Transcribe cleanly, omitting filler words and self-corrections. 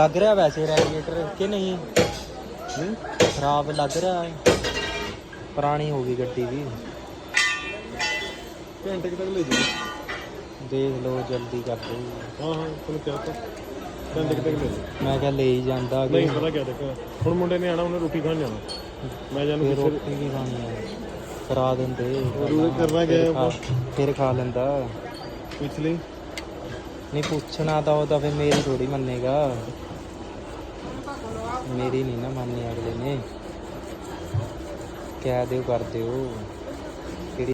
ਲੱਗ ਰਿਹਾ ਵੈਸੇ ਰੈਡੀਏਟਰ ਕਿ ਨਹੀਂ? ਖਰਾਬ ਲੱਗ ਰਿਹਾ ਹੈ, ਪੁਰਾਣੀ ਹੋ ਗਈ ਗੱਡੀ ਵੀ। ਘੰਟੇ ਤੱਕ ਲੈ ਜੀ, ਦੇਖ ਲਓ ਜਲਦੀ ਕਰ ਦਿਓ। ਹਾਂ ਹਾਂ ਤੁਹਾਨੂੰ ਕਿਹਾ ਤਾਂ ਘੰਟੇ ਤੱਕ ਲੈ ਜੀ। ਮੈਂ ਕਿਹਾ ਲੈ ਹੀ ਜਾਂਦਾ ਨਹੀਂ ਪਤਾ ਕਿਆ ਦੇਖਿਆ, ਹੁਣ ਮੁੰਡੇ ਨੇ ਆਣਾ, ਉਹਨੇ ਰੋਟੀ ਖਾਣ ਜਾਣਾ, ਮੈਂ ਜਾਨੂੰ ਫਿਰ ਰੋਟੀ ਵੀ ਖਾਣੀ ਹੈ, ਕਰਾ ਦਿੰਦੇ ਕਰਨਾ ਗਿਆ ਫਿਰ ਖਾ ਲੈਂਦਾ। ਪਿਛਲੀ ਨਹੀਂ ਪੁੱਛਣਾ ਤਾਂ ਉਹ ਤਾਂ ਫਿਰ ਮੇਰੀ ਥੋੜੀ ਮੰਨੇਗਾ, ਮੇਰੀ ਨਹੀਂ ਨਾ ਮੰਨੀ ਅਗਲੇ ਨੇ। ਕਹਿ ਦਿਓ ਕਰ ਦਿਓ।